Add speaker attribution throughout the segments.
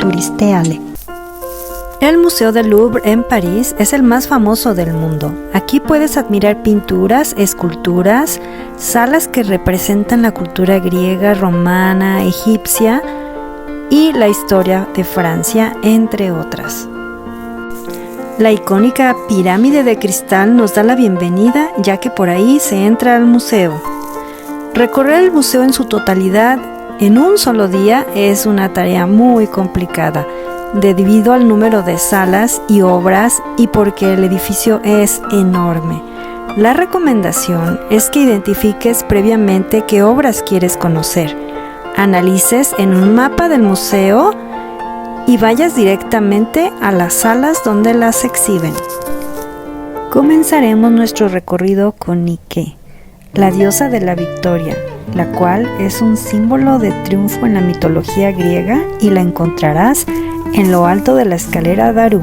Speaker 1: turisteale. El Museo del Louvre en París es el más famoso del mundo. Aquí puedes admirar pinturas, esculturas, salas que representan la cultura griega, romana, egipcia y la historia de Francia, entre otras. La icónica pirámide de cristal nos da la bienvenida, ya que por ahí se entra al museo. Recorrer el museo en su totalidad en un solo día es una tarea muy complicada, debido al número de salas y obras y porque el edificio es enorme. La recomendación es que identifiques previamente qué obras quieres conocer, analices en un mapa del museo y vayas directamente a las salas donde las exhiben. Comenzaremos nuestro recorrido con Nike, la diosa de la victoria, la cual es un símbolo de triunfo en la mitología griega y la encontrarás en lo alto de la escalera Daru.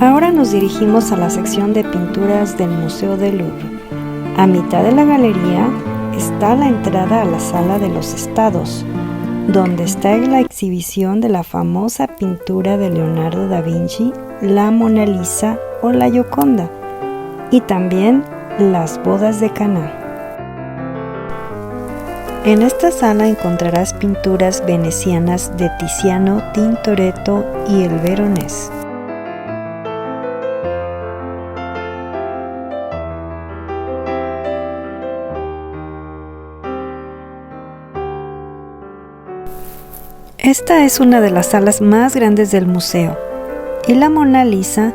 Speaker 1: Ahora nos dirigimos a la sección de pinturas del Museo del Louvre. A mitad de la galería está la entrada a la Sala de los Estados, donde está la exhibición de la famosa pintura de Leonardo da Vinci, la Mona Lisa o la Gioconda, y también las bodas de Caná. En esta sala encontrarás pinturas venecianas de Tiziano, Tintoretto y el Veronés. Esta es una de las salas más grandes del museo y la Mona Lisa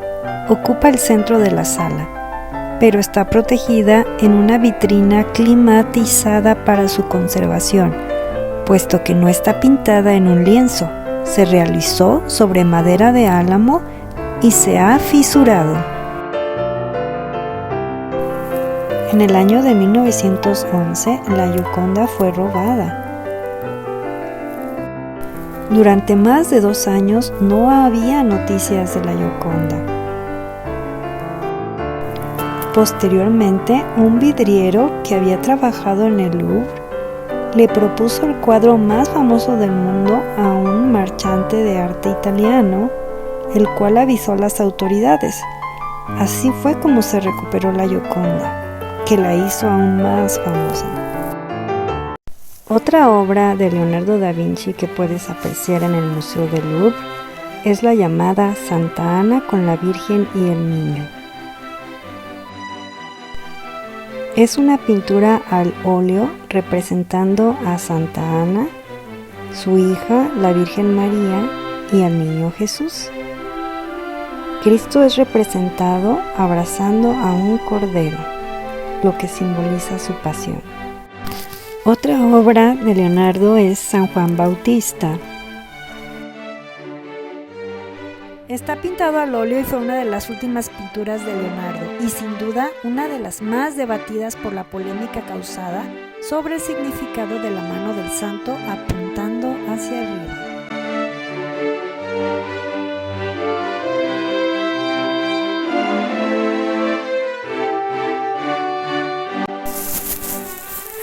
Speaker 1: ocupa el centro de la sala, pero está protegida en una vitrina climatizada para su conservación, puesto que no está pintada en un lienzo, se realizó sobre madera de álamo y se ha fisurado. En el año de 1911, la Gioconda fue robada. Durante más de 2 años no había noticias de la Gioconda. Posteriormente, un vidriero que había trabajado en el Louvre le propuso el cuadro más famoso del mundo a un marchante de arte italiano, el cual avisó a las autoridades. Así fue como se recuperó la Gioconda, que la hizo aún más famosa. Otra obra de Leonardo da Vinci que puedes apreciar en el Museo del Louvre es la llamada Santa Ana con la Virgen y el Niño. Es una pintura al óleo representando a Santa Ana, su hija, la Virgen María y al Niño Jesús. Cristo es representado abrazando a un cordero, lo que simboliza su pasión. Otra obra de Leonardo es San Juan Bautista. Está pintado al óleo y fue una de las últimas pinturas de Leonardo y sin duda una de las más debatidas por la polémica causada sobre el significado de la mano del santo apuntando hacia arriba.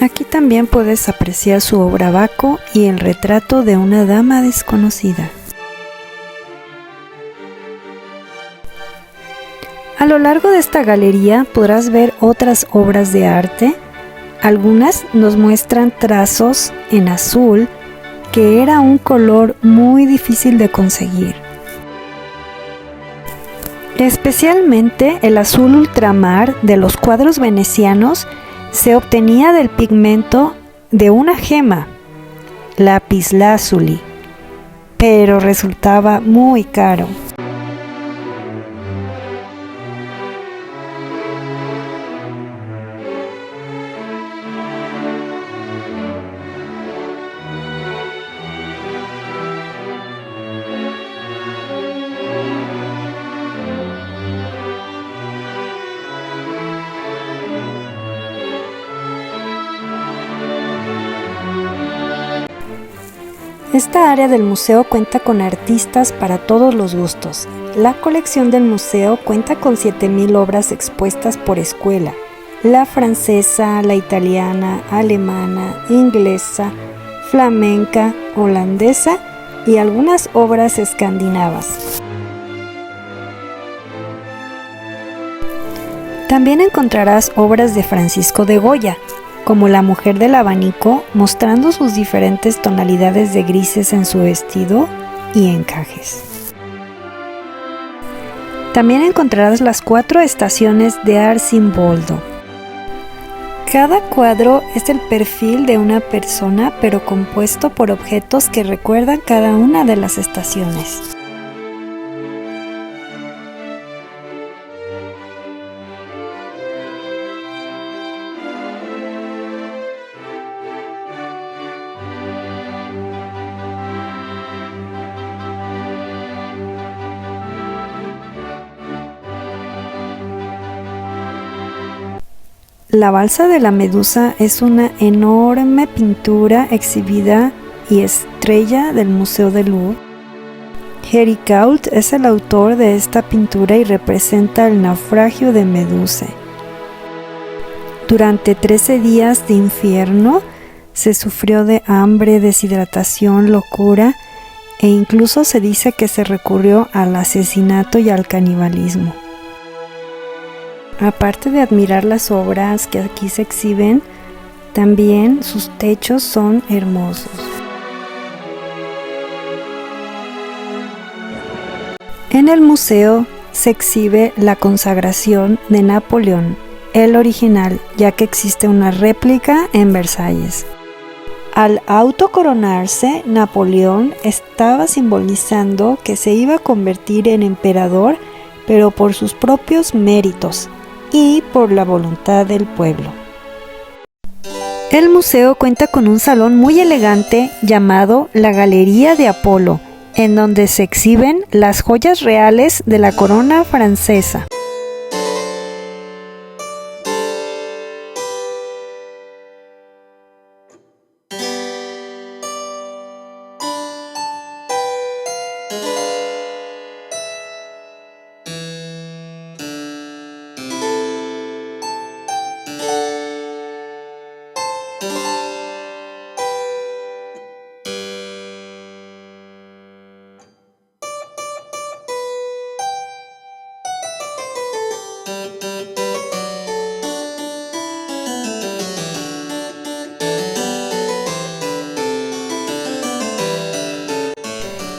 Speaker 1: Aquí también puedes apreciar su obra Baco y el retrato de una dama desconocida. A lo largo de esta galería podrás ver otras obras de arte. Algunas nos muestran trazos en azul, que era un color muy difícil de conseguir. Especialmente el azul ultramar de los cuadros venecianos se obtenía del pigmento de una gema, lapislázuli, pero resultaba muy caro. Esta área del museo cuenta con artistas para todos los gustos. La colección del museo cuenta con 7,000 obras expuestas por escuela: la francesa, la italiana, alemana, inglesa, flamenca, holandesa y algunas obras escandinavas. También encontrarás obras de Francisco de Goya, como La mujer del abanico, mostrando sus diferentes tonalidades de grises en su vestido y encajes. También encontrarás las 4 estaciones de Arcimboldo. Cada cuadro es el perfil de una persona, pero compuesto por objetos que recuerdan cada una de las estaciones. La balsa de la Medusa es una enorme pintura exhibida y estrella del Museo del Louvre. Héricault es el autor de esta pintura y representa el naufragio de Medusa. Durante 13 días de infierno se sufrió de hambre, deshidratación, locura e incluso se dice que se recurrió al asesinato y al canibalismo. Aparte de admirar las obras que aquí se exhiben, también sus techos son hermosos. En el museo se exhibe la consagración de Napoleón, el original, ya que existe una réplica en Versalles. Al autocoronarse, Napoleón estaba simbolizando que se iba a convertir en emperador, pero por sus propios méritos y por la voluntad del pueblo. El museo cuenta con un salón muy elegante llamado la Galería de Apolo, en donde se exhiben las joyas reales de la corona francesa.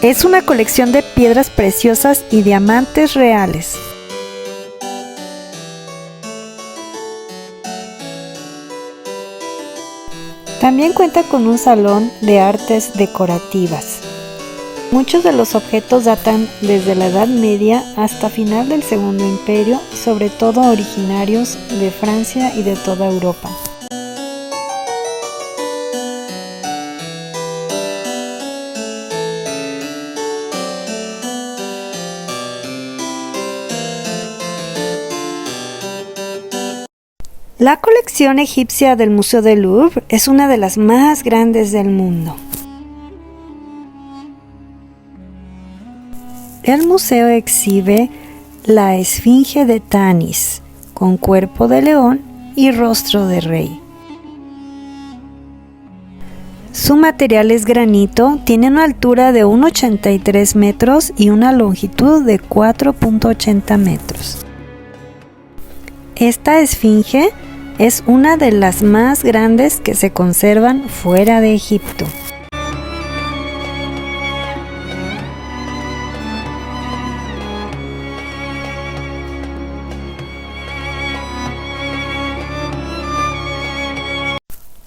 Speaker 1: Es una colección de piedras preciosas y diamantes reales. También cuenta con un salón de artes decorativas. Muchos de los objetos datan desde la Edad Media hasta final del Segundo Imperio, sobre todo originarios de Francia y de toda Europa. La colección egipcia del Museo del Louvre es una de las más grandes del mundo. El museo exhibe la Esfinge de Tanis, con cuerpo de león y rostro de rey. Su material es granito, tiene una altura de 1,83 metros y una longitud de 4,80 metros. Esta esfinge es una de las más grandes que se conservan fuera de Egipto.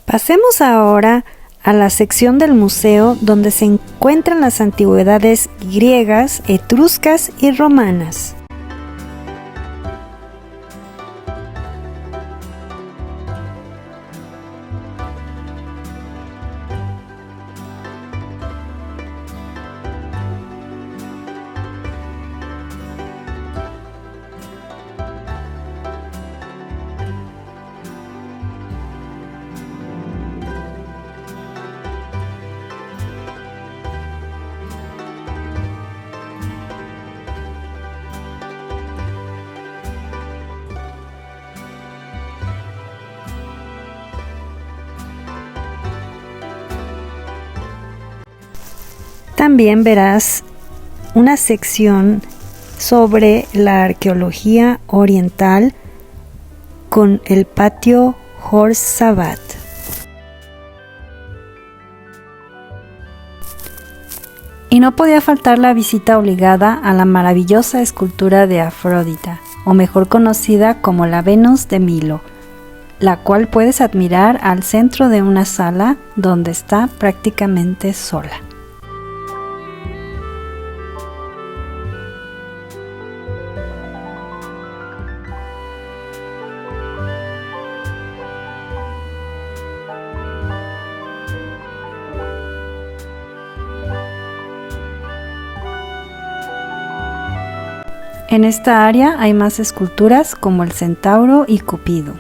Speaker 1: Pasemos ahora a la sección del museo donde se encuentran las antigüedades griegas, etruscas y romanas. También verás una sección sobre la arqueología oriental con el patio Khor-Shabbat. Y no podía faltar la visita obligada a la maravillosa escultura de Afrodita, o mejor conocida como la Venus de Milo, la cual puedes admirar al centro de una sala donde está prácticamente sola. En esta área hay más esculturas como el Centauro y Cupido.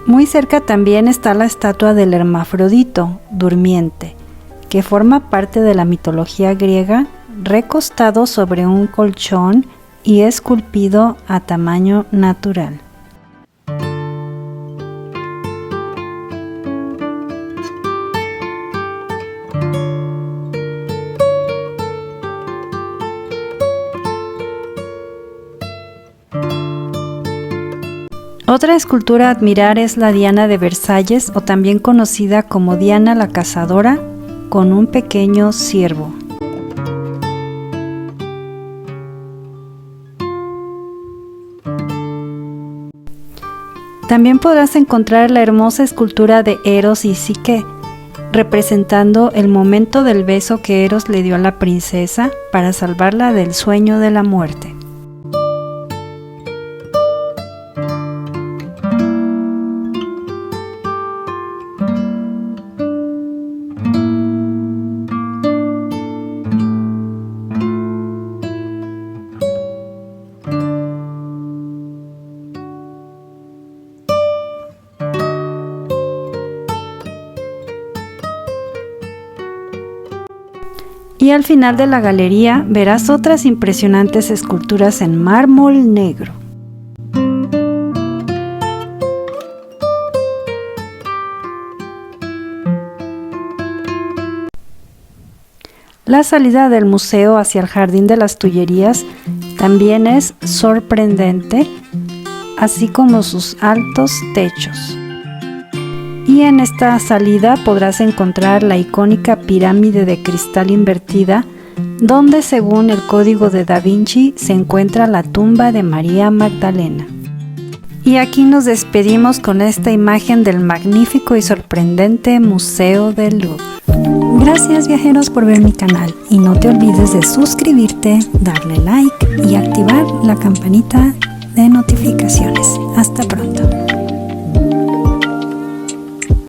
Speaker 1: Muy cerca también está la estatua del Hermafrodito, durmiente, que forma parte de la mitología griega, recostado sobre un colchón y esculpido a tamaño natural. Otra escultura a admirar es la Diana de Versalles, o también conocida como Diana la Cazadora, con un pequeño ciervo. También podrás encontrar la hermosa escultura de Eros y Psique, representando el momento del beso que Eros le dio a la princesa para salvarla del sueño de la muerte. Y al final de la galería verás otras impresionantes esculturas en mármol negro. La salida del museo hacia el Jardín de las Tullerías también es sorprendente, así como sus altos techos. Y en esta salida podrás encontrar la icónica pirámide de cristal invertida, donde según el código de Da Vinci se encuentra la tumba de María Magdalena. Y aquí nos despedimos con esta imagen del magnífico y sorprendente Museo del Louvre. Gracias viajeros por ver mi canal y no te olvides de suscribirte, darle like y activar la campanita de notificaciones. Hasta pronto.